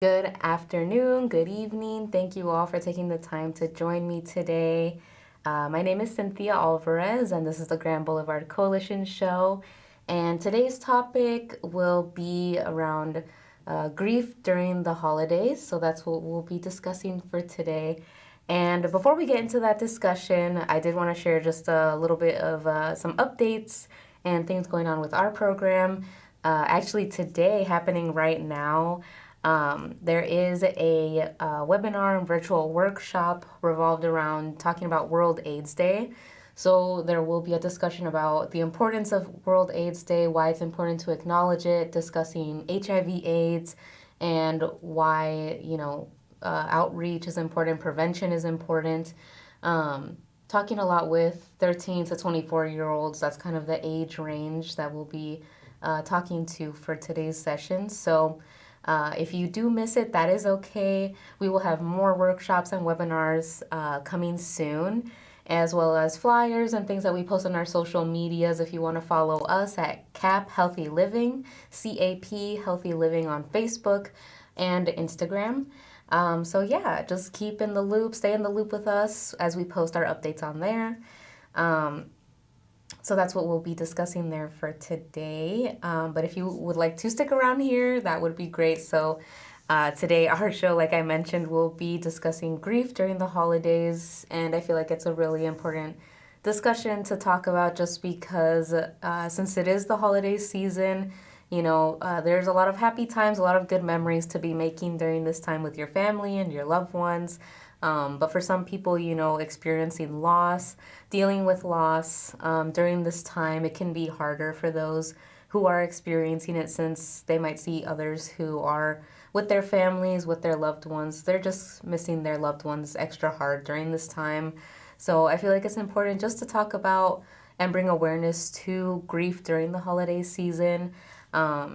Good afternoon, good evening. Thank you all for taking the time to join me today. My name is Cynthia Alvarez, and this is the Grand Boulevard Coalition Show. And today's topic will be around grief during the holidays. So that's what we'll be discussing for today. And before we get into that discussion, I did want to share just a little bit of some updates and things going on with our program. Actually, today, happening right now, there is a webinar and virtual workshop revolved around talking about World AIDS Day. So there will be a discussion about the importance of World AIDS Day, why it's important to acknowledge it, discussing HIV/AIDS, and why outreach is important, prevention is important. Talking a lot with 13 to 24-year-olds. That's kind of the age range that we'll be talking to for today's session. So if you do miss it, that is okay. We will have more workshops and webinars coming soon, as well as flyers and things that we post on our social medias. If you want to follow us at CAP Healthy Living, CAP Healthy Living on Facebook and Instagram. So yeah, just keep in the loop, stay in the loop with us as we post our updates on there. So that's what we'll be discussing there for today. But if you would like to stick around here, that would be great. So today, our show, like I mentioned, will be discussing grief during the holidays. And I feel like it's a really important discussion to talk about just because since it is the holiday season, there's a lot of happy times, a lot of good memories to be making during this time with your family and your loved ones. But for some people, experiencing loss, dealing with loss during this time, it can be harder for those who are experiencing it since they might see others who are with their families, with their loved ones. They're just missing their loved ones extra hard during this time. So I feel like it's important just to talk about and bring awareness to grief during the holiday season.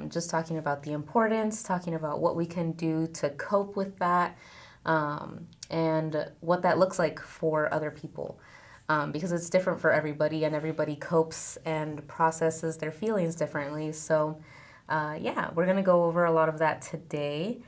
Just talking about the importance, talking about what we can do to cope with that, and what that looks like for other people. Because it's different for everybody and everybody copes and processes their feelings differently. So, yeah, we're going to go over a lot of that today.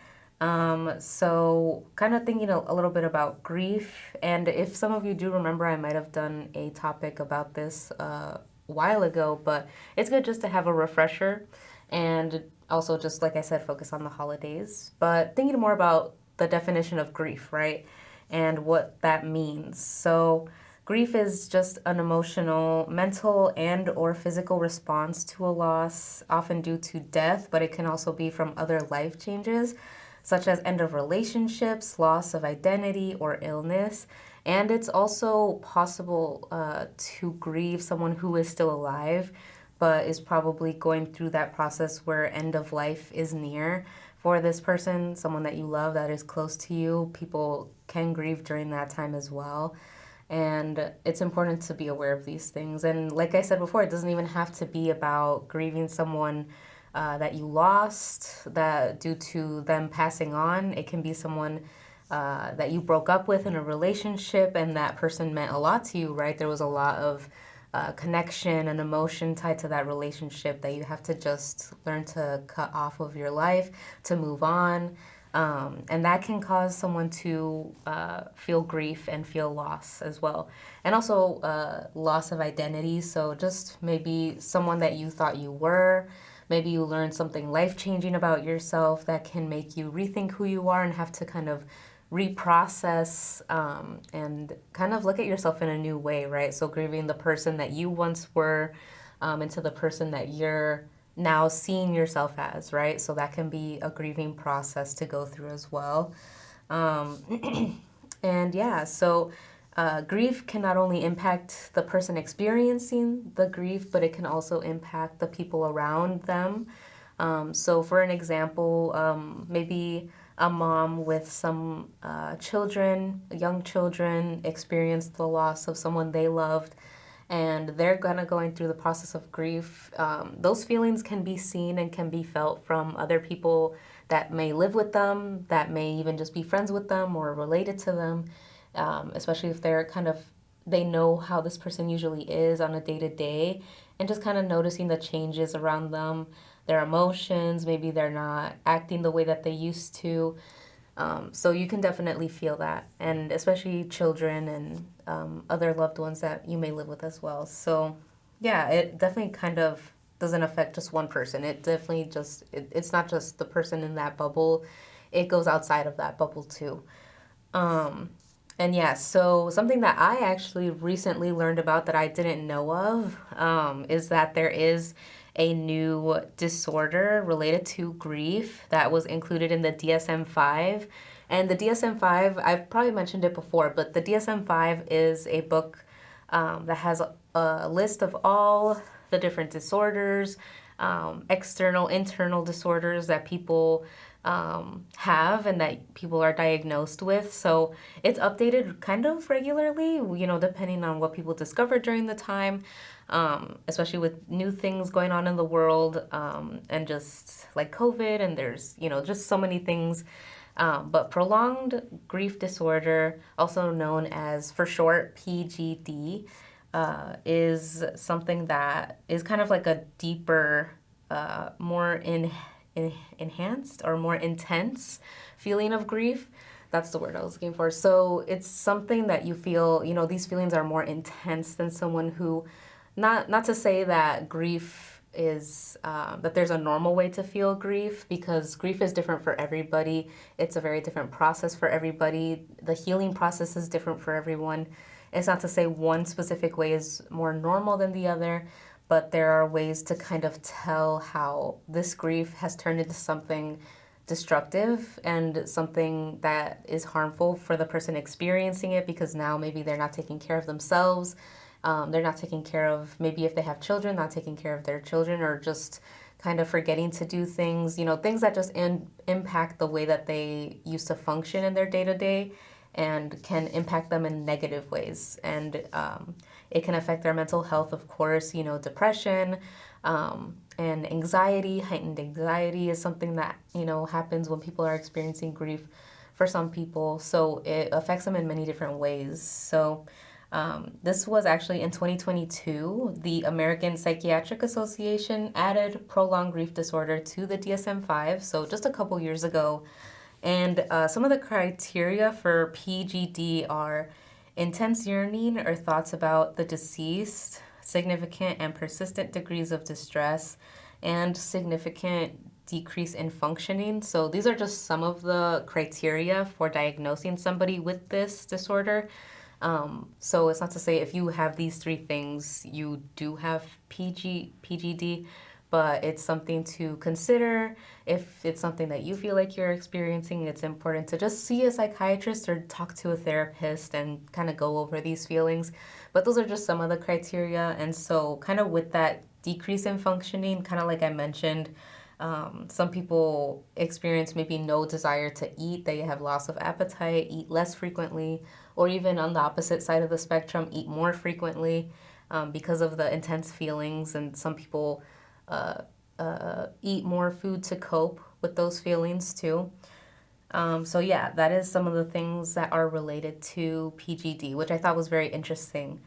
So, kind of thinking a little bit about grief. And if some of you do remember, I might have done a topic about this a while ago, but it's good just to have a refresher and also, just like I said, focus on the holidays. But thinking more about the definition of grief, right? And what that means. So, grief is just an emotional, mental, and or physical response to a loss, often due to death, but it can also be from other life changes, such as end of relationships, loss of identity, or illness. And it's also possible to grieve someone who is still alive, but is probably going through that process where end of life is near for this person, someone that you love that is close to you. People can grieve during that time as well. And it's important to be aware of these things. And like I said before, it doesn't even have to be about grieving someone that you lost that due to them passing on. It can be someone that you broke up with in a relationship and that person meant a lot to you, right? There was a lot of connection and emotion tied to that relationship that you have to just learn to cut off of your life to move on. And that can cause someone to feel grief and feel loss as well. And also loss of identity. So just maybe someone that you thought you were, maybe you learned something life-changing about yourself that can make you rethink who you are and have to kind of reprocess and kind of look at yourself in a new way, right? So grieving the person that you once were into the person that you're now seeing yourself as, right? So that can be a grieving process to go through as well. And yeah, so grief can not only impact the person experiencing the grief, but it can also impact the people around them. So for an example, maybe a mom with some children, young children, experienced the loss of someone they loved, and they're gonna going through the process of grief. Those feelings can be seen and can be felt from other people that may live with them, that may even just be friends with them or related to them, especially if they're kind of they know how this person usually is on a day to day, and just kind of noticing the changes around them, their emotions. Maybe they're not acting the way that they used to. So you can definitely feel that, and especially children and other loved ones that you may live with as well. So yeah, it definitely kind of doesn't affect just one person. It definitely it's not just the person in that bubble. It goes outside of that bubble too. Um, and yeah, so something that I actually recently learned about that I didn't know of is that there is a new disorder related to grief that was included in the DSM 5. And the DSM 5, I've probably mentioned it before, but the DSM 5 is a book that has a list of all the different disorders, external, internal disorders that people have and that people are diagnosed with. So it's updated kind of regularly, depending on what people discovered during the time, especially with new things going on in the world, and just like COVID, and there's, just so many things. But prolonged grief disorder, also known as for short PGD, is something that is kind of like a deeper, more enhanced or more intense feeling of grief. That's the word I was looking for. So it's something that you feel, these feelings are more intense than someone who, not to say that grief is that there's a normal way to feel grief, because grief is different for everybody. It's a very different process for everybody. The healing process is different for everyone. It's not to say one specific way is more normal than the other, but there are ways to kind of tell how this grief has turned into something destructive and something that is harmful for the person experiencing it, because now maybe they're not taking care of themselves. They're not taking care of, maybe if they have children, not taking care of their children, or just kind of forgetting to do things, things that just impact the way that they used to function in their day-to-day and can impact them in negative ways. And it can affect their mental health, of course. Depression and anxiety. Heightened anxiety is something that, happens when people are experiencing grief for some people. So it affects them in many different ways. So this was actually in 2022, the American Psychiatric Association added prolonged grief disorder to the DSM-5, so just a couple years ago. And some of the criteria for PGD are intense yearning or thoughts about the deceased, significant and persistent degrees of distress, and significant decrease in functioning. So these are just some of the criteria for diagnosing somebody with this disorder. So it's not to say if you have these three things, you do have PGD, but it's something to consider. If it's something that you feel like you're experiencing, it's important to just see a psychiatrist or talk to a therapist and kind of go over these feelings. But those are just some of the criteria. And so kind of with that decrease in functioning, kind of like I mentioned, some people experience maybe no desire to eat. They have loss of appetite, eat less frequently, or even on the opposite side of the spectrum, eat more frequently because of the intense feelings. And some people eat more food to cope with those feelings too. So yeah, that is some of the things that are related to PGD, which I thought was very interesting.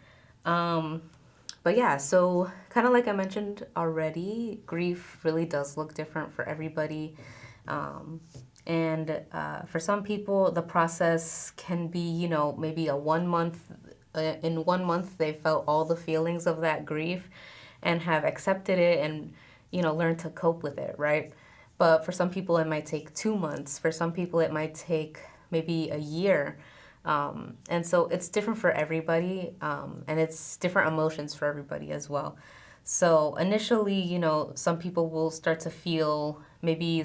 But yeah, so kind of like I mentioned already, grief really does look different for everybody. And for some people, the process can be, maybe in 1 month, they felt all the feelings of that grief and have accepted it and, learned to cope with it, right? But for some people, it might take 2 months. For some people, it might take maybe a year. And so it's different for everybody, and it's different emotions for everybody as well. So initially, some people will start to feel maybe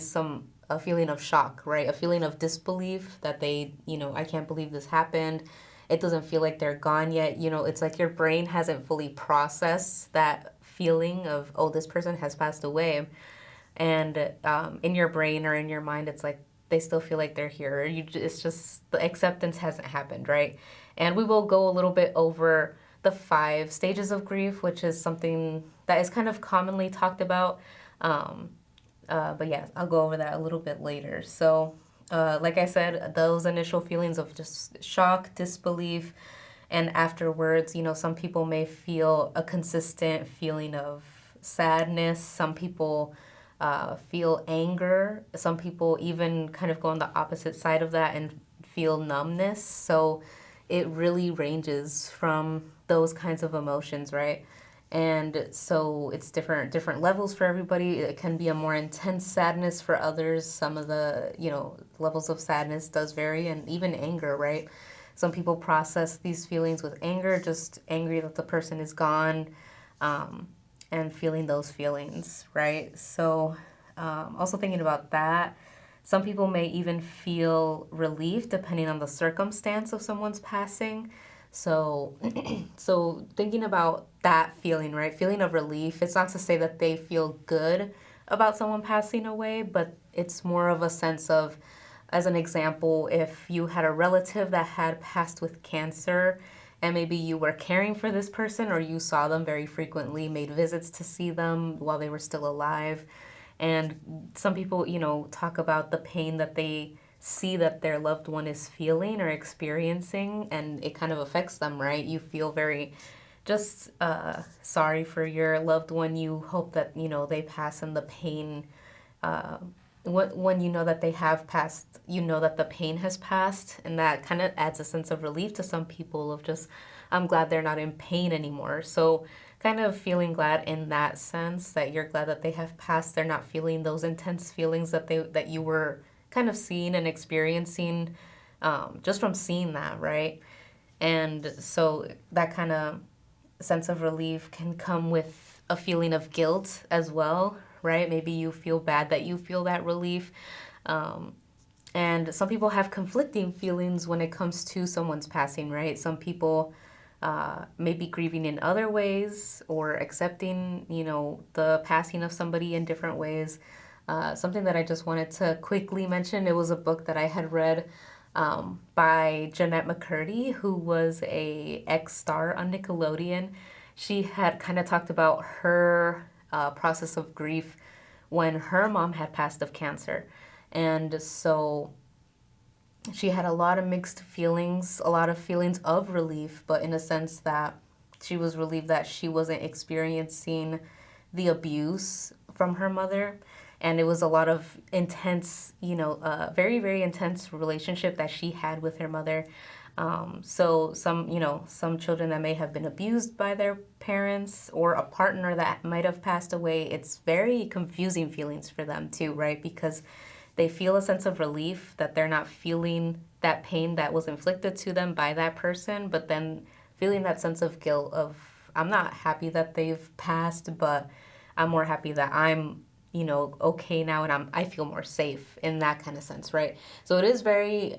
a feeling of shock, right? A feeling of disbelief that I can't believe this happened. It doesn't feel like they're gone yet. It's like your brain hasn't fully processed that feeling of, oh, this person has passed away. And in your brain or in your mind, it's like they still feel like they're here. It's just the acceptance hasn't happened, right? And we will go a little bit over the 5 stages of grief, which is something that is kind of commonly talked about. But yeah, I'll go over that a little bit later. So like I said, those initial feelings of just shock, disbelief, and afterwards, some people may feel a consistent feeling of sadness. Some people feel anger. Some people even kind of go on the opposite side of that and feel numbness. So it really ranges from those kinds of emotions, right? And so it's different levels for everybody. It can be a more intense sadness for others. Some of the, levels of sadness does vary, and even anger, right? Some people process these feelings with anger, just angry that the person is gone, and feeling those feelings, right? So also thinking about that, some people may even feel relief depending on the circumstance of someone's passing. So, so thinking about that feeling, right? Feeling of relief. It's not to say that they feel good about someone passing away, but it's more of a sense of, as an example, if you had a relative that had passed with cancer and maybe you were caring for this person or you saw them very frequently, made visits to see them while they were still alive. And some people, talk about the pain that they see that their loved one is feeling or experiencing, and it kind of affects them, right? You feel very just sorry for your loved one. You hope that, they pass, and the pain, when you know that they have passed, you know that the pain has passed, and that kind of adds a sense of relief to some people of just, I'm glad they're not in pain anymore. So kind of feeling glad in that sense, that you're glad that they have passed. They're not feeling those intense feelings that you were kind of seeing and experiencing, just from seeing that, right? And so that kind of sense of relief can come with a feeling of guilt as well, right? Maybe you feel bad that you feel that relief. And some people have conflicting feelings when it comes to someone's passing, right? Some people may be grieving in other ways or accepting, the passing of somebody in different ways. Something that I just wanted to quickly mention, it was a book that I had read by Jeanette McCurdy, who was a ex-star on Nickelodeon. She had kind of talked about her process of grief when her mom had passed of cancer. And so she had a lot of mixed feelings, a lot of feelings of relief, but in a sense that she was relieved that she wasn't experiencing the abuse from her mother. And it was a lot of intense, very, very intense relationship that she had with her mother. So some children that may have been abused by their parents or a partner that might have passed away, it's very confusing feelings for them too, right? Because they feel a sense of relief that they're not feeling that pain that was inflicted to them by that person, but then feeling that sense of guilt of, I'm not happy that they've passed, but I'm more happy that I'm, okay now, and I feel more safe in that kind of sense, right? So it is very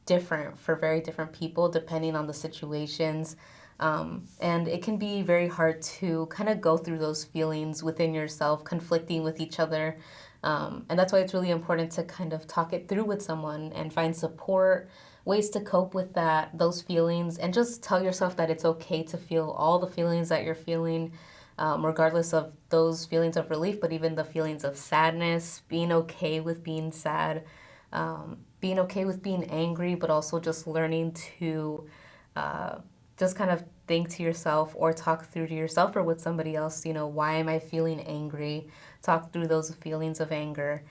different for very different people depending on the situations. And it can be very hard to kind of go through those feelings within yourself, conflicting with each other. And that's why it's really important to kind of talk it through with someone and find support, ways to cope with those feelings, and just tell yourself that it's okay to feel all the feelings that you're feeling, regardless of those feelings of relief, but even the feelings of sadness, being okay with being sad, being okay with being angry, but also just learning to just kind of think to yourself or talk through to yourself or with somebody else, why am I feeling angry? Talk through those feelings of anger,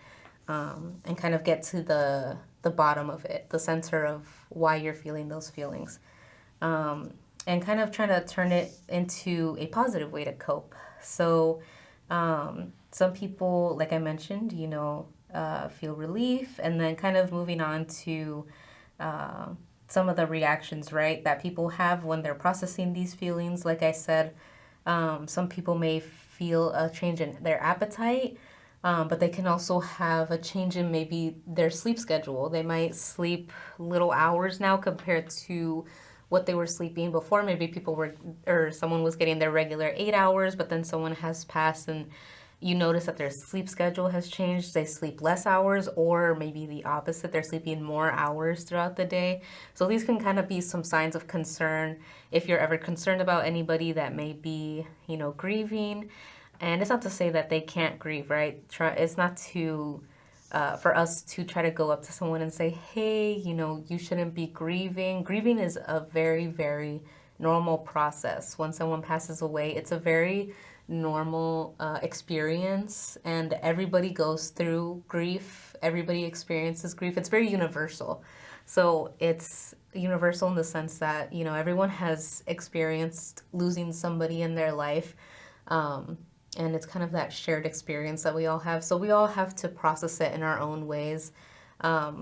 and kind of get to the bottom of it, the center of why you're feeling those feelings. And kind of trying to turn it into a positive way to cope. So some people, like I mentioned, feel relief, and then kind of moving on to some of the reactions, right, that people have when they're processing these feelings. Like I said, some people may feel a change in their appetite, but they can also have a change in maybe their sleep schedule. They might sleep little hours now compared to what they were sleeping before. Maybe someone was getting their regular 8 hours, but then someone has passed and you notice that their sleep schedule has changed. They sleep less hours, or maybe the opposite, they're sleeping more hours throughout the day. So these can kind of be some signs of concern if you're ever concerned about anybody that may be, grieving. And it's not to say that they can't grieve, right? It's not for us to try to go up to someone and say, hey, you shouldn't be grieving. Grieving is a very, very normal process. When someone passes away, it's a very normal experience, and everybody goes through grief. Everybody experiences grief. It's very universal. So it's universal in the sense that, everyone has experienced losing somebody in their life. And it's kind of that shared experience that we all have. So we all have to process it in our own ways.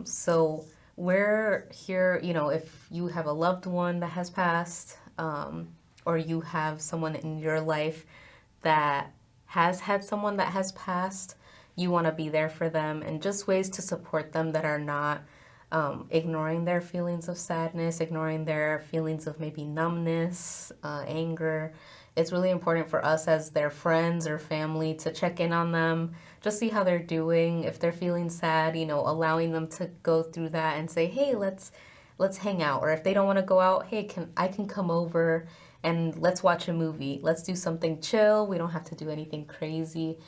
So we're here, if you have a loved one that has passed, or you have someone in your life that has had someone that has passed, you want to be there for them, and just ways to support them that are not ignoring their feelings of sadness, ignoring their feelings of maybe numbness, anger. It's really important for us as their friends or family to check in on them, just see how they're doing. If they're feeling sad, allowing them to go through that and say, "Hey, let's hang out." Or if they don't want to go out, "Hey, I can come over and let's watch a movie. Let's do something chill. We don't have to do anything crazy."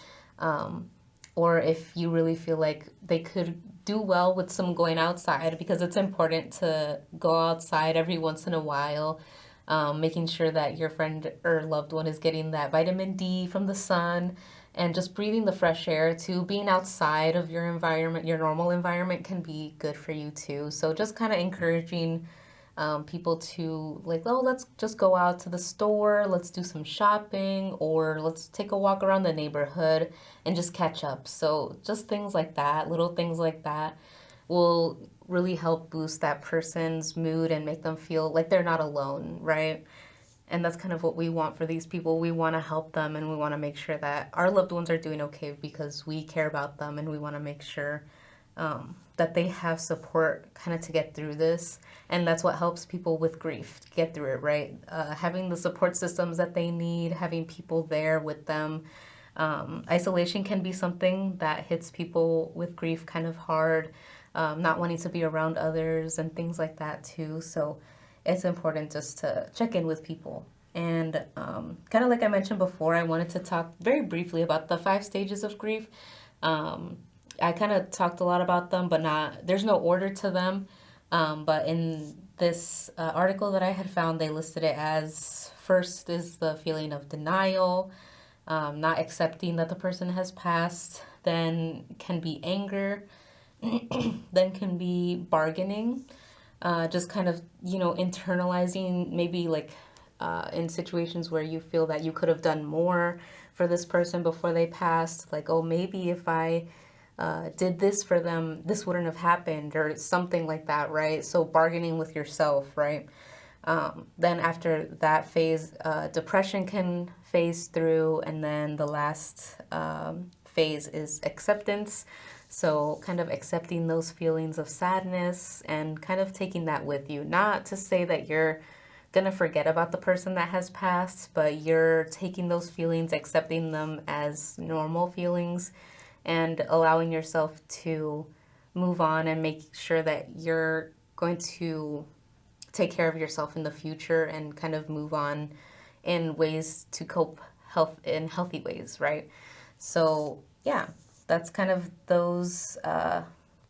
Or if you really feel like they could do well with some going outside, because it's important to go outside every once in a while, making sure that your friend or loved one is getting that vitamin D from the sun, and just breathing the fresh air too. Being outside of your environment, your normal environment, can be good for you too. So just kind of encouraging people to, like, "Oh, let's just go out to the store, let's do some shopping, or let's take a walk around the neighborhood and just catch up." So just things like that, little things like that, will really help boost that person's mood and make them feel like they're not alone, right? And that's kind of what we want for these people. We want to help them, and we want to make sure that our loved ones are doing okay because we care about them, and we want to make sure that they have support kind of to get through this. And that's what helps people with grief get through it, right? Having the support systems that they need, having people there with them. Isolation can be something that hits people with grief kind of hard, not wanting to be around others and things like that too. So it's important just to check in with people. And kind of like I mentioned before, I wanted to talk very briefly about the 5 stages of grief. I kind of talked a lot about them, but there's no order to them. But in this article that I had found, they listed it as: first is the feeling of denial, not accepting that the person has passed. Then can be anger. Then can be bargaining, just kind of, internalizing, maybe like in situations where you feel that you could have done more for this person before they passed. Like, "Oh, maybe if I did this for them, this wouldn't have happened," or something like that, right? So bargaining with yourself, right? Then after that phase, depression can phase through, and then the last phase is acceptance. So kind of accepting those feelings of sadness and kind of taking that with you. Not to say that you're gonna forget about the person that has passed, but you're taking those feelings, accepting them as normal feelings, and allowing yourself to move on and make sure that you're going to take care of yourself in the future and kind of move on in ways to cope in healthy ways, right? So yeah, that's kind of those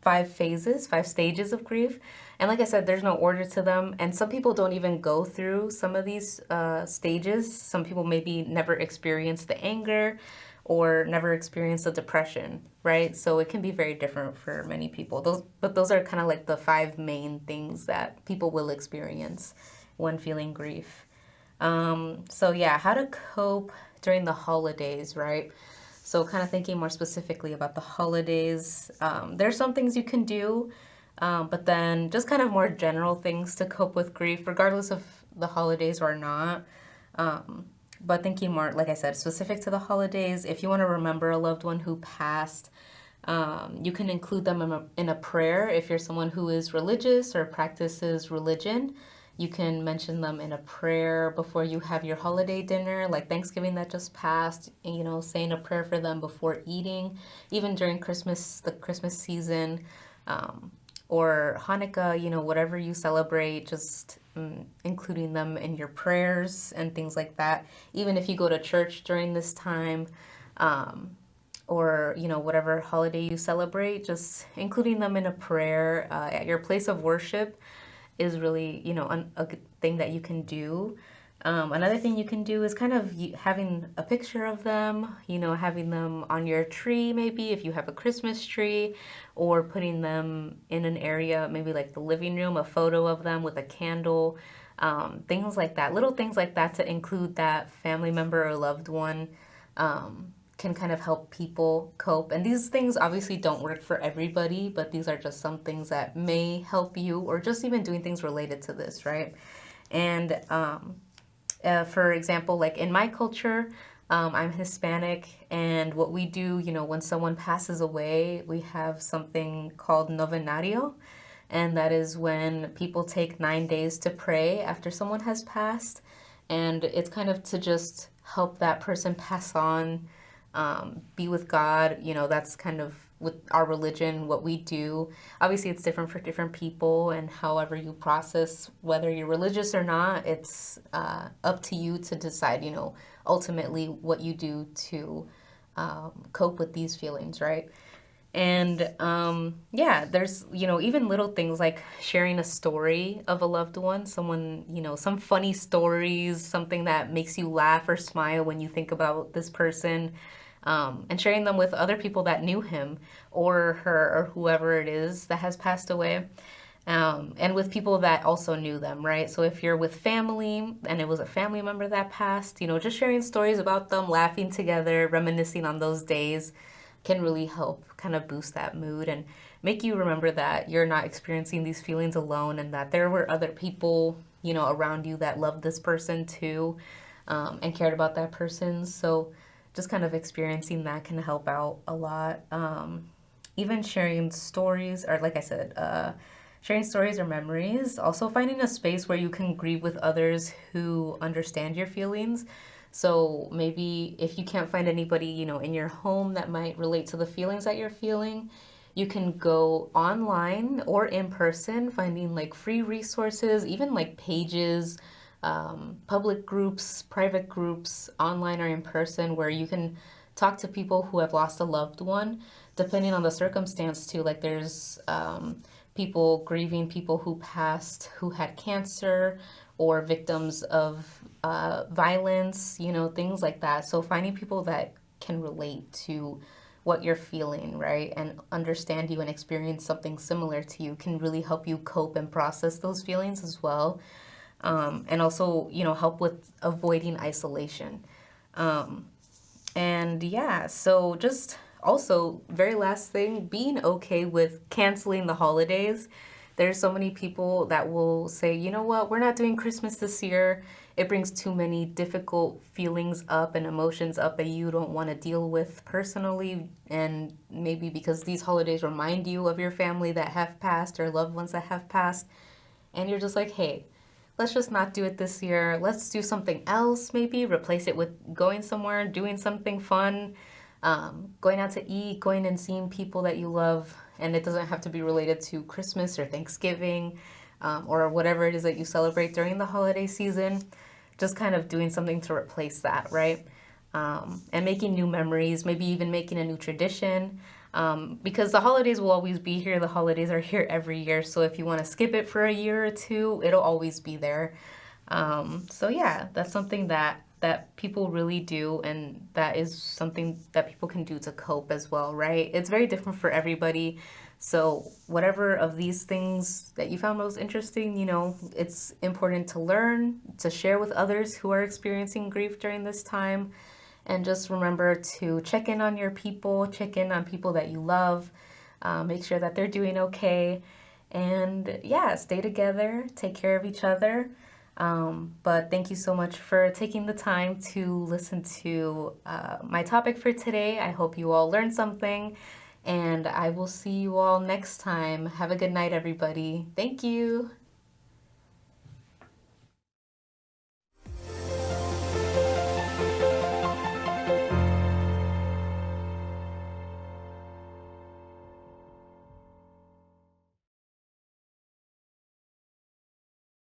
5 stages of grief. And like I said, there's no order to them. And some people don't even go through some of these stages. Some people maybe never experience the anger or never experience the depression, right? So it can be very different for many people. Those are kind of like the 5 main things that people will experience when feeling grief. So yeah, how to cope during the holidays, right? So kind of thinking more specifically about the holidays, there's some things you can do, but then just kind of more general things to cope with grief, regardless of the holidays or not. But thinking more, like I said, specific to the holidays, if you want to remember a loved one who passed, you can include them in a prayer. If you're someone who is religious or practices religion, you can mention them in a prayer before you have your holiday dinner, like Thanksgiving that just passed, saying a prayer for them before eating, even during the Christmas season, or Hanukkah, whatever you celebrate, just including them in your prayers and things like that. Even if you go to church during this time, or whatever holiday you celebrate, just including them in a prayer at your place of worship is really a good thing that you can do. Another thing you can do is kind of having a picture of them, having them on your tree, maybe if you have a Christmas tree, or putting them in an area, maybe like the living room, a photo of them with a candle, things like that. Little things like that to include that family member or loved one can kind of help people cope. And these things obviously don't work for everybody, but these are just some things that may help you, or just even doing things related to this, right? And for example, like in my culture, I'm Hispanic, and what we do, when someone passes away, we have something called novenario, and that is when people take 9 days to pray after someone has passed, and it's kind of to just help that person pass on, be with God. That's kind of with our religion, what we do. Obviously, it's different for different people, and however you process, whether you're religious or not, it's up to you to decide, ultimately what you do to cope with these feelings, right? And yeah, there's, even little things like sharing a story of a loved one, someone, some funny stories, something that makes you laugh or smile when you think about this person, and sharing them with other people that knew him or her or whoever it is that has passed away. And with people that also knew them, right? So if you're with family and it was a family member that passed, just sharing stories about them, laughing together, reminiscing on those days can really help kind of boost that mood and make you remember that you're not experiencing these feelings alone, and that there were other people, around you that loved this person too, and cared about that person. So just kind of experiencing that can help out a lot. Even sharing stories, or like I said, sharing stories or memories. Also finding a space where you can grieve with others who understand your feelings. So maybe if you can't find anybody, in your home that might relate to the feelings that you're feeling, you can go online or in person, finding like free resources, even like pages, public groups, private groups, online or in person, where you can talk to people who have lost a loved one, depending on the circumstance too. Like there's people grieving people who passed, who had cancer, or victims of violence, things like that. So finding people that can relate to what you're feeling, right, and understand you and experience something similar to you can really help you cope and process those feelings as well. And also, help with avoiding isolation. And yeah, so just also, very last thing, being okay with canceling the holidays. There's so many people that will say, you know what, we're not doing Christmas this year. It brings too many difficult feelings up and emotions up that you don't want to deal with personally. And maybe because these holidays remind you of your family that have passed or loved ones that have passed. And you're just like, hey, let's just not do it this year. Let's do something else, maybe replace it with going somewhere, doing something fun, going out to eat, going and seeing people that you love. And it doesn't have to be related to Christmas or Thanksgiving, or whatever it is that you celebrate during the holiday season. Just kind of doing something to replace that, right? And making new memories, maybe even making a new tradition. Because the holidays will always be here. The holidays are here every year. So if you want to skip it for a year or two, it'll always be there. So yeah, that's something that people really do, and that is something that people can do to cope as well, right? It's very different for everybody. So whatever of these things that you found most interesting, it's important to learn, to share with others who are experiencing grief during this time. And just remember to check in on your people, check in on people that you love, make sure that they're doing okay. And yeah, stay together, take care of each other. But thank you so much for taking the time to listen to my topic for today. I hope you all learned something, and I will see you all next time. Have a good night, everybody. Thank you.